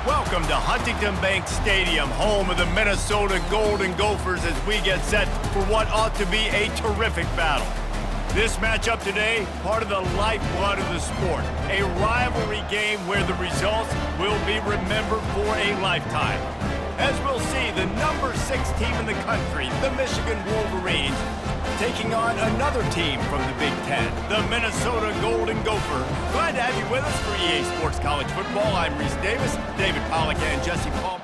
Welcome to Huntington Bank Stadium, home of the Minnesota Golden Gophers, as we get set for what ought to be a terrific battle. This matchup today, part of the lifeblood of the sport, a rivalry game where the results will be remembered for a lifetime. As we'll see, the number 6 team in the country, the Michigan Wolverines, taking on another team from the Big Ten, the Minnesota Golden Gopher. Glad to have you with us for EA Sports College Football. I'm Reese Davis, David Pollack, and Jesse Paul.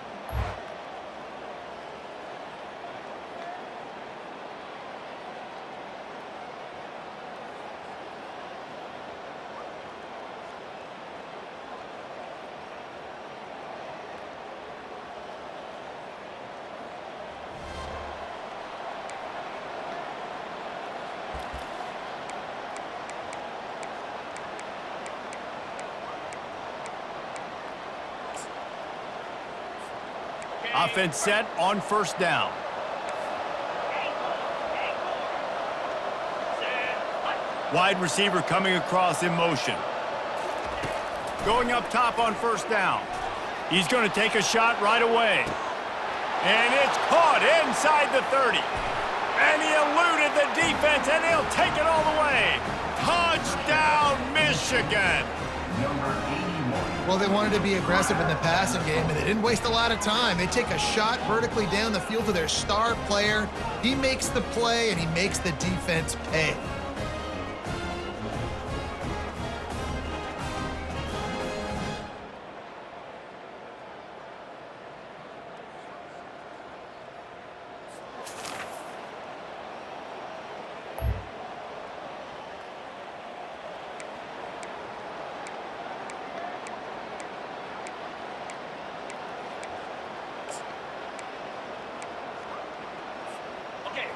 Offense set on first down. Wide receiver coming across in motion. Going up top on first down. He's going to take a shot right away. And it's caught inside the 30. And he eluded the defense, and he'll take it all the way. Touchdown, Michigan! Number 81. Well, they wanted to be aggressive in the passing game, and they didn't waste a lot of time. They take a shot vertically down the field to their star player. He makes the play, and he makes the defense pay.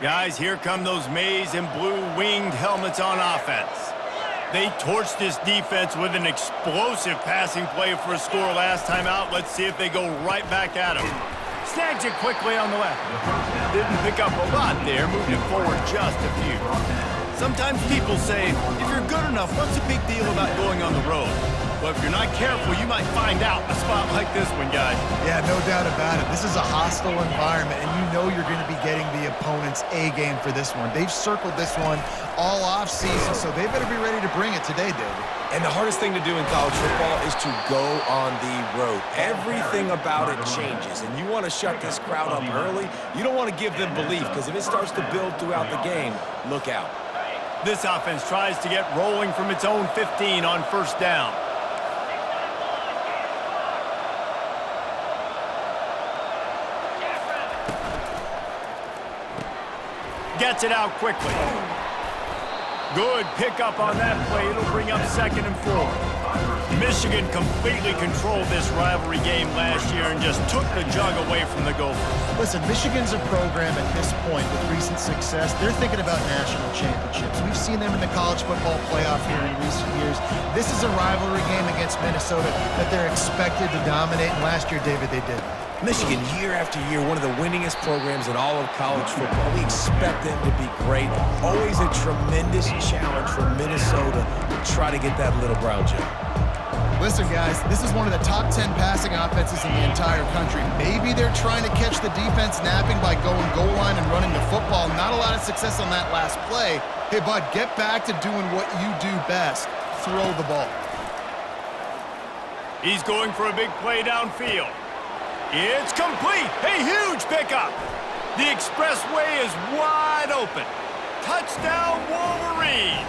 Guys, here come those maize and blue winged helmets on offense. They torched this defense with an explosive passing play for a score last time out. Let's see if they go right back at him. Snags it quickly on the left. Didn't pick up a lot there, moving it forward just a few. Sometimes people say, if you're good enough, what's the big deal about going on the road? Well, if you're not careful, you might find out a spot like this one, guys. Yeah, no doubt about it. This is a hostile environment, and you know you're going to be getting the opponent's A game for this one. They've circled this one all off-season, so they better be ready to bring it today, David. And the hardest thing to do in college football is to go on the road. Everything about it changes, and you want to shut this crowd up early. You don't want to give them belief, because if it starts to build throughout the game, look out. This offense tries to get rolling from its own 15 on first down. Gets it out quickly. Good pickup on that play. It'll bring up 2nd and 4. Michigan completely controlled this rivalry game last year and just took the jug away from the Gophers. Listen, Michigan's a program at this point with recent success. They're thinking about national championships. We've seen them in the college football playoff here in recent years. This is a rivalry game against Minnesota that they're expected to dominate, and last year, David, they did. Michigan, year after year, one of the winningest programs in all of college football. We expect them to be great. Always a tremendous challenge for Minnesota to try to get that little brown gel. Listen, guys, this is one of the top 10 passing offenses in the entire country. Maybe they're trying to catch the defense napping by going goal line and running the football. Not a lot of success on that last play. Hey, bud, get back to doing what you do best. Throw the ball. He's going for a big play downfield. It's complete. A huge pickup. The expressway is wide open. Touchdown, Wolverines.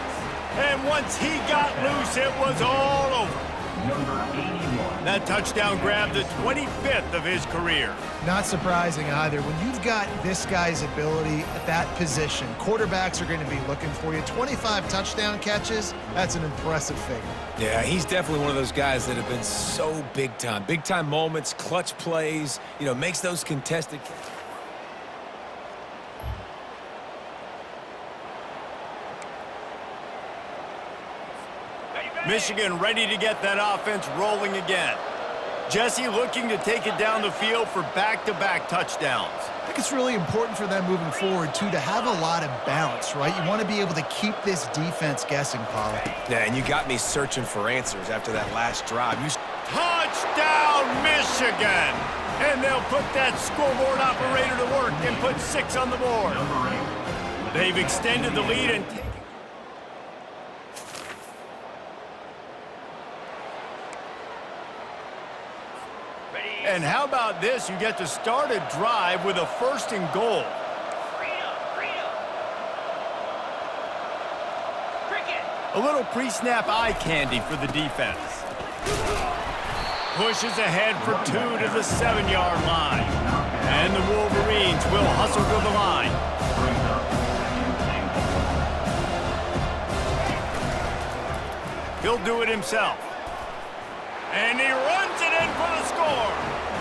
And once he got loose, it was all over. Number 81. That touchdown grabbed the 25th of his career. Not surprising either. When you've got this guy's ability at that position, quarterbacks are going to be looking for you. 25 touchdown catches, that's an impressive figure. Yeah, he's definitely one of those guys that have been so big time. Big time moments, clutch plays, makes those contested catches. Michigan ready to get that offense rolling again. Jesse looking to take it down the field for back-to-back touchdowns. I think it's really important for them moving forward, too, to have a lot of balance, right? You want to be able to keep this defense guessing, Paul. Yeah, and you got me searching for answers after that last drive. Touchdown, Michigan! And they'll put that scoreboard operator to work and put 6 on the board. They've extended the lead and taken. And how about this? You get to start a drive with a 1st and goal. A little pre-snap eye candy for the defense. Pushes ahead for 2 to the 7-yard line. And the Wolverines will hustle to the line. He'll do it himself. And he runs it in for the score.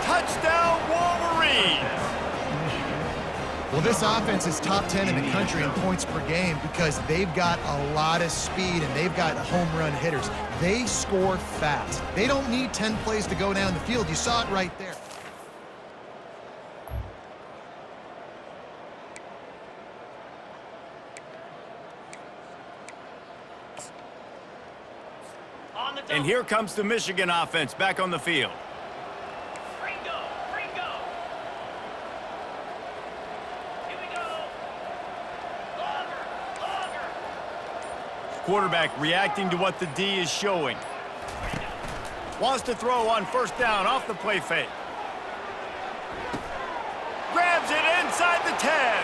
Touchdown, Wolverines. Well, this offense is top 10 in the country in points per game because they've got a lot of speed and they've got home run hitters. They score fast. They don't need 10 plays to go down the field. You saw it right there. And here comes the Michigan offense back on the field. Quarterback reacting to what the D is showing. Wants to throw on 1st down off the play fake. Grabs it inside the 10.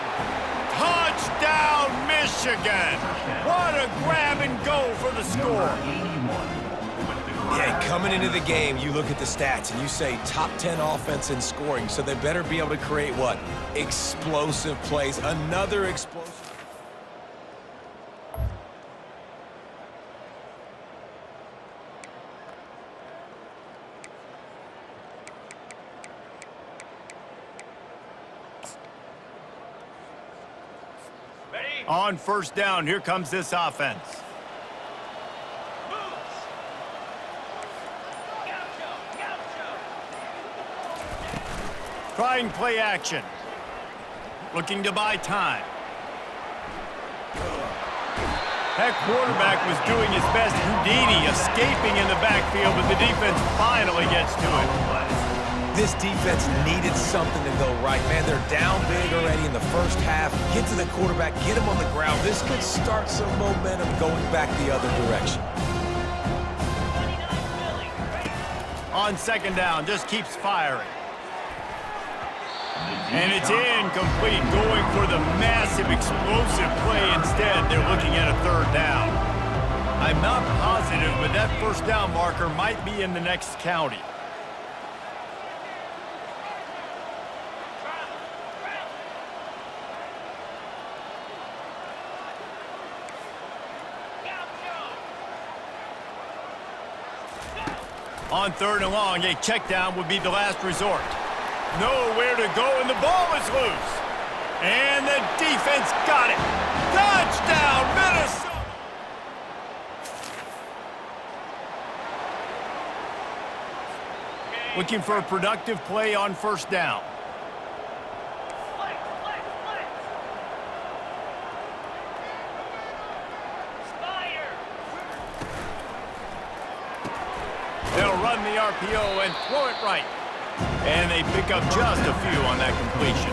Touchdown, Michigan. What a grab and go for the score. Yeah, coming into the game, you look at the stats and you say top 10 offense in scoring, so they better be able to create what? Explosive plays. Another explosive. On 1st down, here comes this offense. Trying play action. Looking to buy time. That quarterback was doing his best Houdini, escaping in the backfield, but the defense finally gets to it. This defense needed something to go right, man. They're down big already in the 1st half. Get to the quarterback, get him on the ground. This could start some momentum going back the other direction. On 2nd down, just keeps firing. And it's incomplete, going for the massive explosive play instead. They're looking at a 3rd down. I'm not positive, but that 1st down marker might be in the next county. On 3rd and long, a check down would be the last resort. Nowhere to go, and the ball is loose. And the defense got it. Touchdown, Minnesota! Looking for a productive play on 1st down. They'll run the RPO and throw it right. And they pick up just a few on that completion.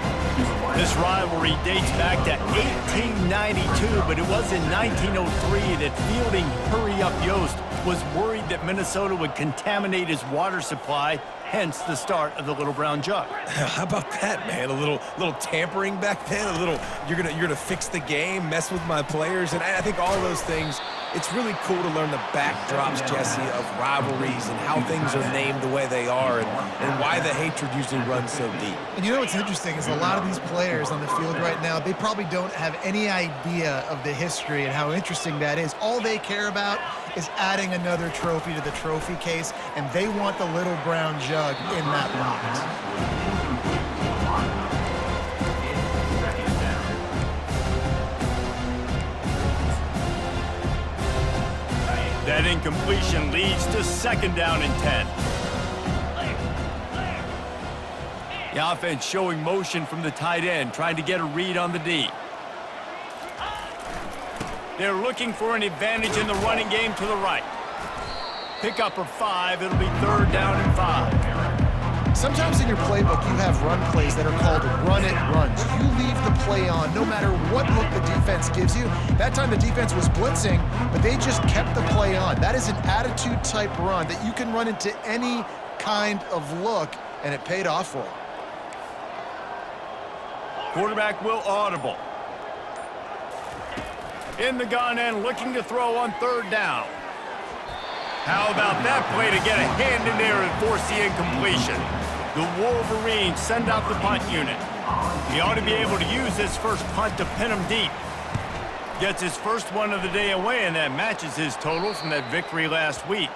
This rivalry dates back to 1892, but it was in 1903 that fielding Hurry Up Yost was worried that Minnesota would contaminate his water supply, hence the start of the Little Brown Jug. How about that, man? A little tampering back then, a little you're gonna fix the game, mess with my players, and I think all those things. It's really cool to learn the backdrops, Jesse, of rivalries and how things are named the way they are and why the hatred usually runs so deep. And you know what's interesting is a lot of these players on the field right now, they probably don't have any idea of the history and how interesting that is. All they care about is adding another trophy to the trophy case, and they want the Little Brown Jug in that box. That incompletion leads to 2nd down and 10. The offense showing motion from the tight end, trying to get a read on the D. They're looking for an advantage in the running game to the right. Pick up a 5. It'll be 3rd down and 5. Sometimes in your playbook, you have run plays that are called run-it runs. You leave the play on no matter what look the defense gives you. That time the defense was blitzing, but they just kept the play on. That is an attitude-type run that you can run into any kind of look, and it paid off for him. Quarterback will audible. In the gun and looking to throw on 3rd down. How about that play to get a hand in there and force the incompletion? The Wolverines send out the punt unit. He ought to be able to use this first punt to pin him deep. Gets his first one of the day away, and that matches his total from that victory last week.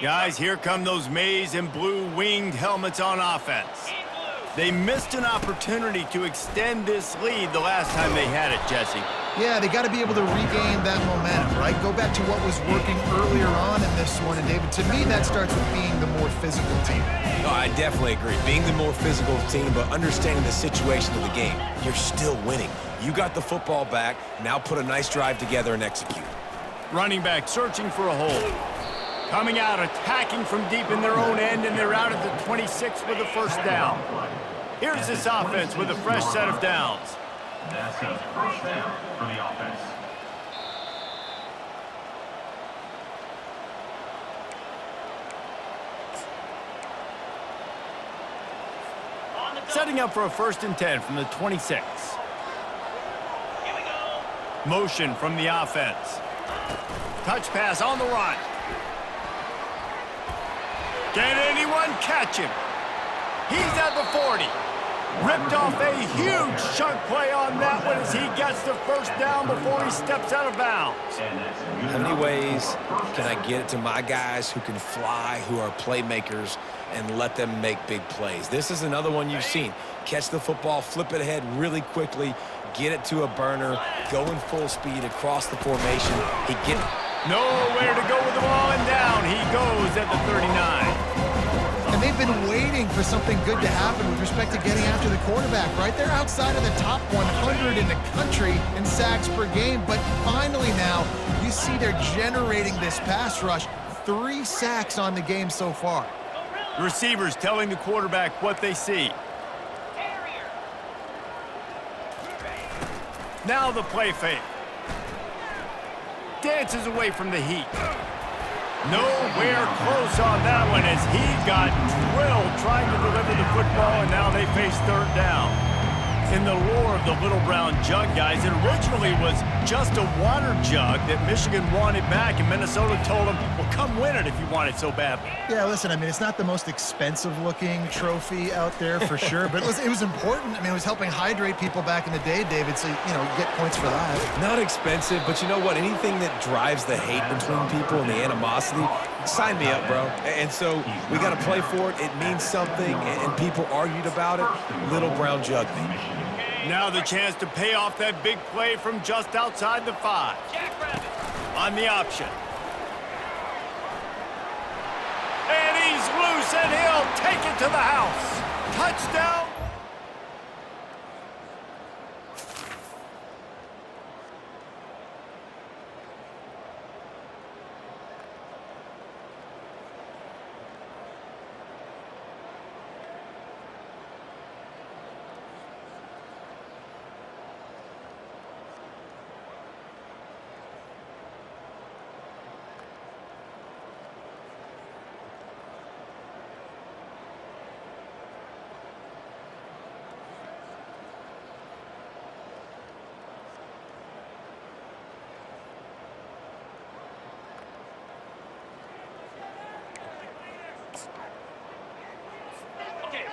Guys, here come those maize and blue winged helmets on offense. They missed an opportunity to extend this lead the last time they had it, Jesse. Yeah, they got to be able to regain that momentum, right? Go back to what was working earlier on in this one. And, David, to me, that starts with being the more physical team. No, I definitely agree. Being the more physical team, but understanding the situation of the game. You're still winning. You got the football back. Now put a nice drive together and execute. Running back searching for a hole. Coming out, attacking from deep in their own end, and they're out at the 26 with a 1st down. Here's this offense with a fresh set of downs. That's a 1st down for the offense. Setting up for a 1st and 10 from the 26. Motion from the offense. Touch pass on the run. Can anyone catch him? He's at the 40. Ripped off a huge chunk play on that one as he gets the 1st down before he steps out of bounds. How many ways can I get it to my guys who can fly, who are playmakers, and let them make big plays? This is another one you've seen. Catch the football, flip it ahead really quickly, get it to a burner, going full speed across the formation. Nowhere to go with the ball, and down he goes at the 39. And they've been waiting for something good to happen with respect to getting after the quarterback, right? They're outside of the top 100 in the country in sacks per game, but finally now you see they're generating this pass rush. 3 sacks on the game so far. The receivers telling the quarterback what they see. Now the play fake. Dances away from the heat. Nowhere close on that one as he got drilled trying to deliver the football, and now they face 3rd down. In the lore of the little brown jug, guys, it originally was just a water jug that Michigan wanted back, and Minnesota told them, well, come win it if you want it so badly. Yeah, listen, I mean, it's not the most expensive-looking trophy out there for sure, but it was important. I mean, it was helping hydrate people back in the day, David, so, you know, get points for that. Not expensive, but you know what? Anything that drives the hate between people and the animosity, sign me up, bro. And so we got to play for it. It means something, and people argued about it. Little brown jug, baby. Now the chance to pay off that big play from just outside the 5. On the option. And he's loose, and he'll take it to the house. Touchdown.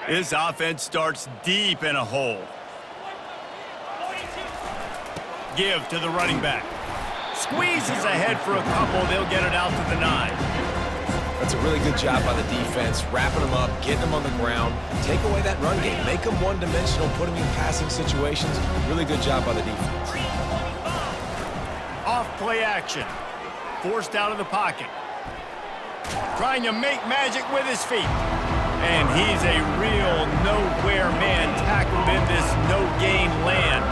This offense starts deep in a hole. Give to the running back. Squeezes ahead for a couple. They'll get it out to the 9. That's a really good job by the defense, wrapping them up, getting them on the ground. Take away that run game. Make them one-dimensional, put them in passing situations. Really good job by the defense. Off play action. Forced out of the pocket. Trying to make magic with his feet. And he's a real nowhere man tackled been this no-gain land.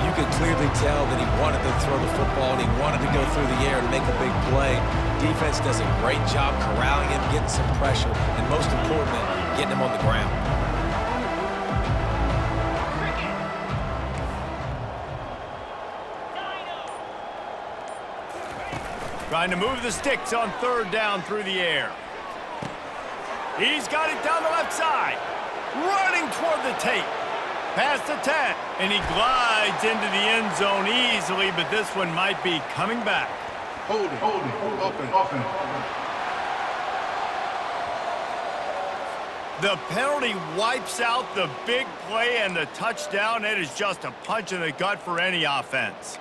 You could clearly tell that he wanted to throw the football and he wanted to go through the air and make a big play. Defense does a great job corralling him, getting some pressure, and most importantly, getting him on the ground. Trying to move the sticks on third down through the air. He's got it down the left side. Running toward the tape. Past the 10. And he glides into the end zone easily, but this one might be coming back. Hold it, open. The penalty wipes out the big play and the touchdown. It is just a punch in the gut for any offense.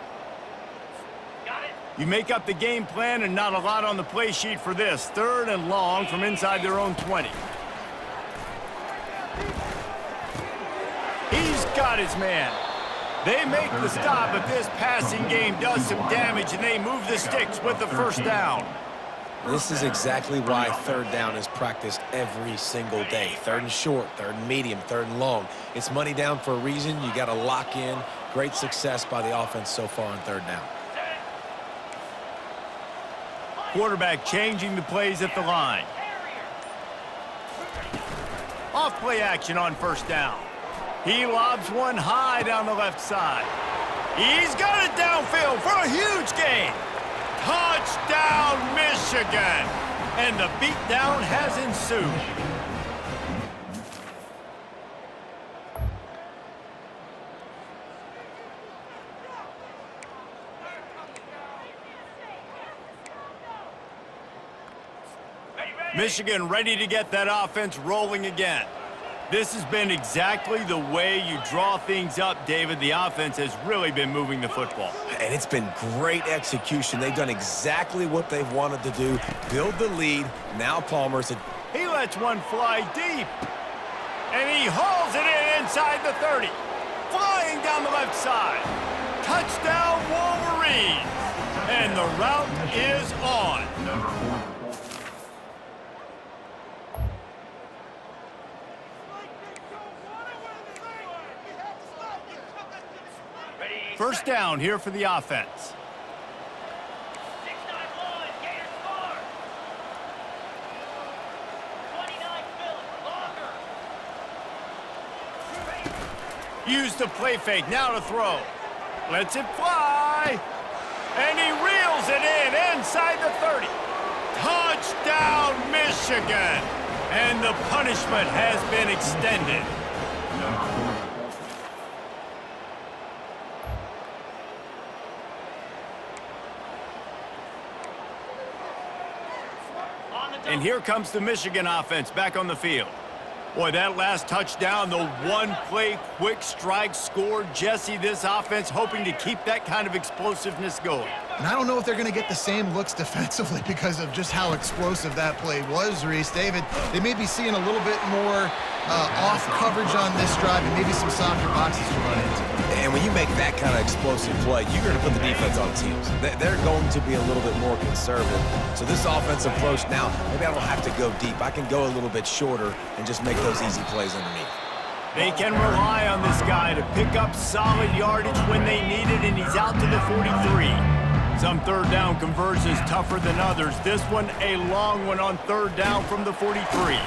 You make up the game plan and not a lot on the play sheet for this. Third and long from inside their own 20. He's got his man. They make the stop, but this passing game does some damage, and they move the sticks with the first down. This is exactly why third down is practiced every single day. Third and short, third and medium, third and long. It's money down for a reason. You got to lock in. Great success by the offense so far on third down. Quarterback changing the plays at the line. Off play action on first down. He lobs one high down the left side. He's got it downfield for a huge gain. Touchdown, Michigan! And the beatdown has ensued. Michigan ready to get that offense rolling again. This has been exactly the way you draw things up, David. The offense has really been moving the football. And it's been great execution. They've done exactly what they've wanted to do. Build the lead. Now Palmer's a... He lets one fly deep. And he hauls it in inside the 30. Flying down the left side. Touchdown, Wolverines. And the route is on. Number 4. First down here for the offense. Use the play fake, now to throw. Lets it fly. And he reels it in inside the 30. Touchdown, Michigan. And the punishment has been extended. Number 4. And here comes the Michigan offense back on the field. Boy, that last touchdown, the one-play quick strike score. Jesse, this offense hoping to keep that kind of explosiveness going. And I don't know if they're going to get the same looks defensively because of just how explosive that play was, Reese. David, they may be seeing a little bit more off coverage on this drive and maybe some softer boxes to run into. And when you make that kind of explosive play, you're going to put the defense on teams. They're going to be a little bit more conservative. So this offensive approach now, maybe I don't have to go deep. I can go a little bit shorter and just make those easy plays underneath. They can rely on this guy to pick up solid yardage when they need it, and he's out to the 43. Some third down conversions tougher than others. This one, a long one on third down from the 43.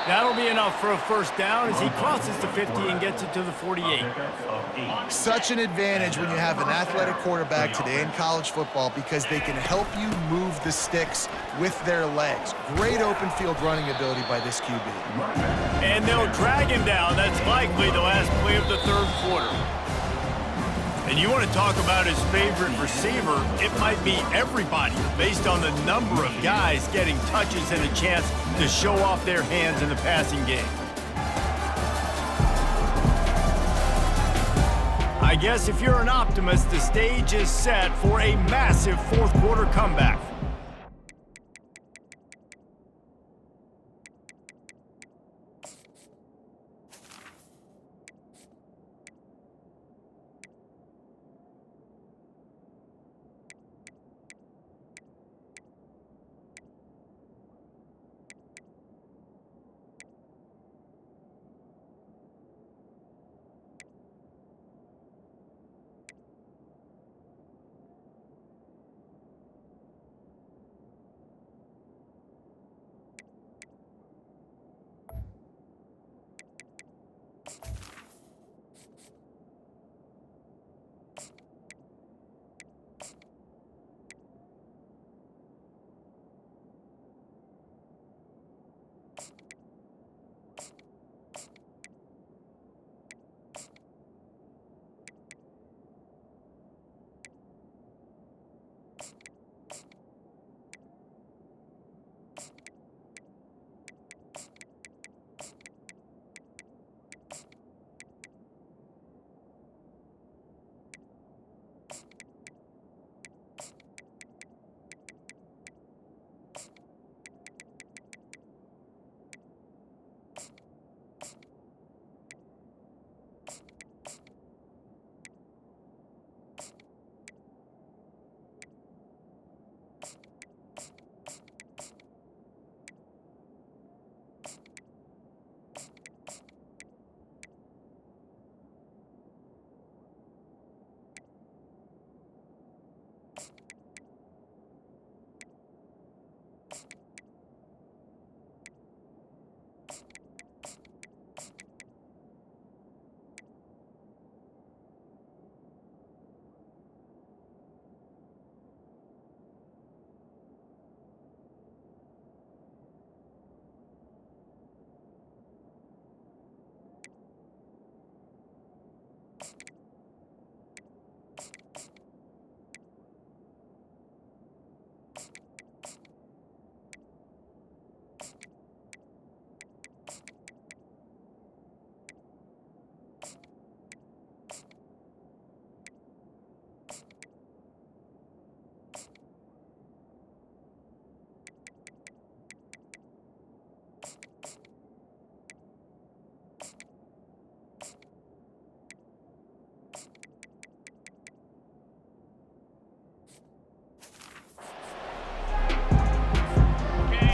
That'll be enough for a first down as he crosses the 50 and gets it to the 48. Such an advantage when you have an athletic quarterback today in college football because they can help you move the sticks with their legs. Great open field running ability by this QB. And they'll drag him down. That's likely the last play of the third quarter. And you want to talk about his favorite receiver, it might be everybody based on the number of guys getting touches and a chance to show off their hands in the passing game. I guess if you're an optimist, the stage is set for a massive fourth quarter comeback.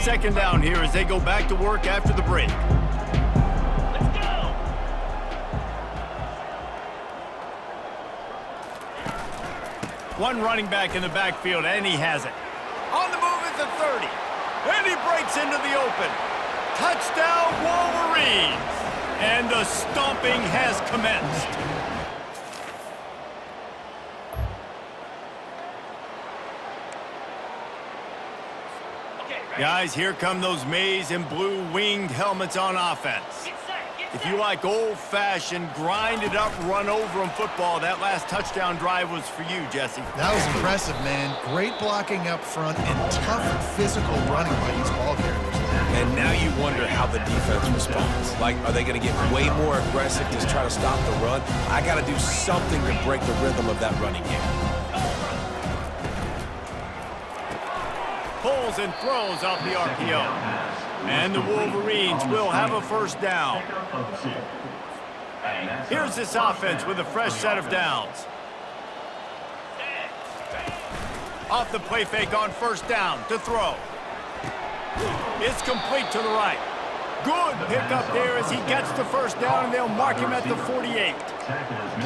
Second down here as they go back to work after the break. Let's go! One running back in the backfield, and he has it. On the move is the 30. And he breaks into the open. Touchdown, Wolverines! And the stomping has commenced. Guys, here come those maize and blue winged helmets on offense. If you like old-fashioned, grinded-up, run-over-'em football, that last touchdown drive was for you, Jesse. That was impressive, man. Great blocking up front and tough physical running by these ball carriers. And now you wonder how the defense responds. Like, are they going to get way more aggressive to try to stop the run? I got to do something to break the rhythm of that running game. Pulls and throws off the RPO. And the Wolverines will have a first down. Here's this offense with a fresh set of downs. Off the play fake on first down to throw. It's complete to the right. Good pickup there as he gets the first down, and they'll mark him at the 48.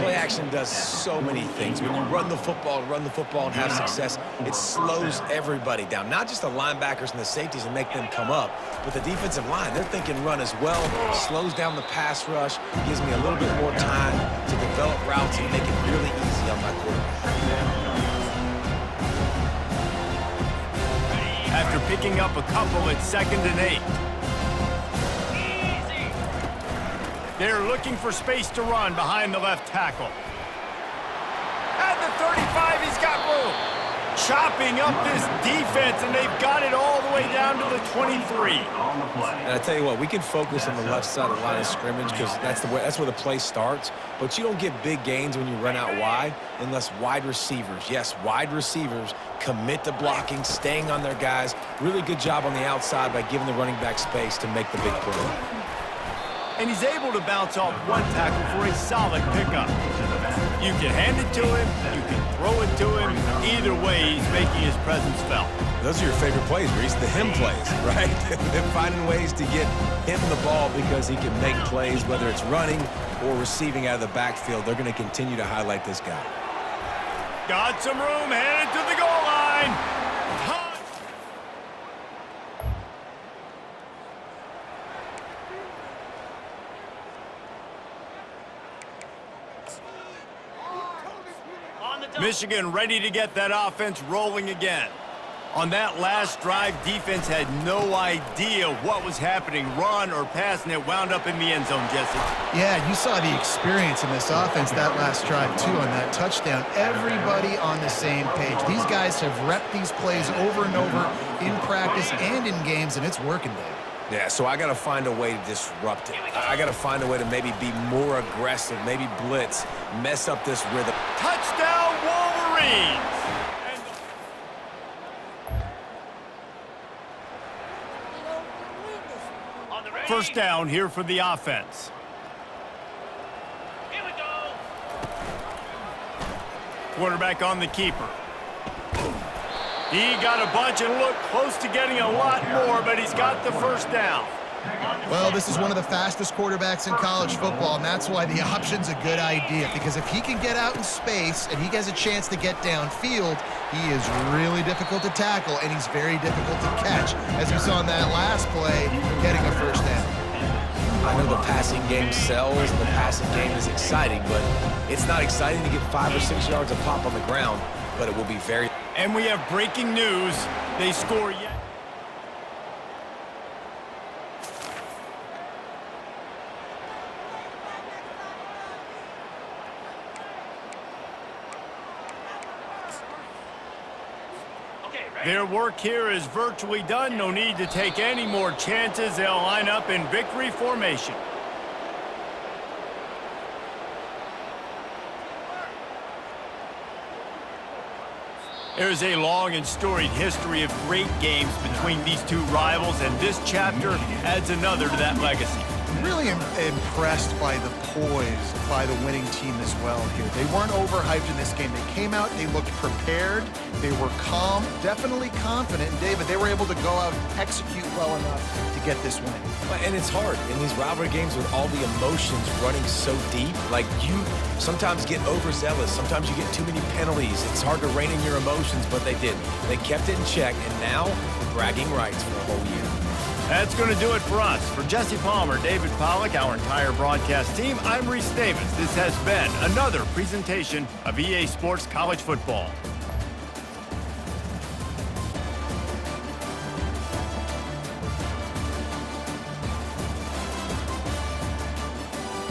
Play action does so many things. When you run the football and have success, it slows everybody down. Not just the linebackers and the safeties and make them come up, but the defensive line. They're thinking run as well. Slows down the pass rush, gives me a little bit more time to develop routes and make it really easy on my quarterback. After picking up a couple, it's 2nd and 8. They're looking for space to run behind the left tackle. At the 35, he's got room. Chopping up this defense, and they've got it all the way down to the 23. And I tell you what, we can focus on the left side of the line of scrimmage because that's where the play starts. But you don't get big gains when you run out wide unless wide receivers, yes, wide receivers, commit to blocking, staying on their guys. Really good job on the outside by giving the running back space to make the big play. And he's able to bounce off one tackle for a solid pickup. You can hand it to him, you can throw it to him. Either way, he's making his presence felt. Those are your favorite plays, Reese, the him plays, right? They're finding ways to get him the ball because he can make plays, whether it's running or receiving out of the backfield. They're going to continue to highlight this guy. Got some room, headed to the goal line. Michigan ready to get that offense rolling again. On that last drive, defense had no idea what was happening, run or pass, and it wound up in the end zone, Jesse. Yeah, you saw the experience in this offense that last drive, too, on that touchdown. Everybody on the same page. These guys have repped these plays over and over in practice and in games, and it's working, Dave. Yeah, so I got to find a way to disrupt it. I got to find a way to maybe be more aggressive, maybe blitz, mess up this rhythm. Touchdown, Wolverines! First down here for the offense. Here we go. Quarterback on the keeper. He got a bunch and looked close to getting a lot more, but he's got the first down. Well, this is one of the fastest quarterbacks in college football, and that's why the option's a good idea, because if he can get out in space and he has a chance to get downfield, he is really difficult to tackle, and he's very difficult to catch, as we saw in that last play, getting a first down. I know the passing game sells, the passing game is exciting, but it's not exciting to get 5 or 6 yards of pop on the ground, but it will be very... And we have breaking news. They score yet. Their work here is virtually done. No need to take any more chances. They'll line up in victory formation. There's a long and storied history of great games between these two rivals, and this chapter adds another to that legacy. Really impressed by the poise by the winning team as well here. They weren't overhyped in this game. They came out, they looked prepared, they were calm, definitely confident. And David, they were able to go out and execute well enough to get this win. And it's hard in these rivalry games with all the emotions running so deep. Like, you sometimes get overzealous. Sometimes you get too many penalties. It's hard to rein in your emotions, but they didn't. They kept it in check, and now bragging rights for a whole year. That's going to do it for us. For Jesse Palmer, David Pollack, our entire broadcast team, I'm Reese Davis. This has been another presentation of EA Sports College Football.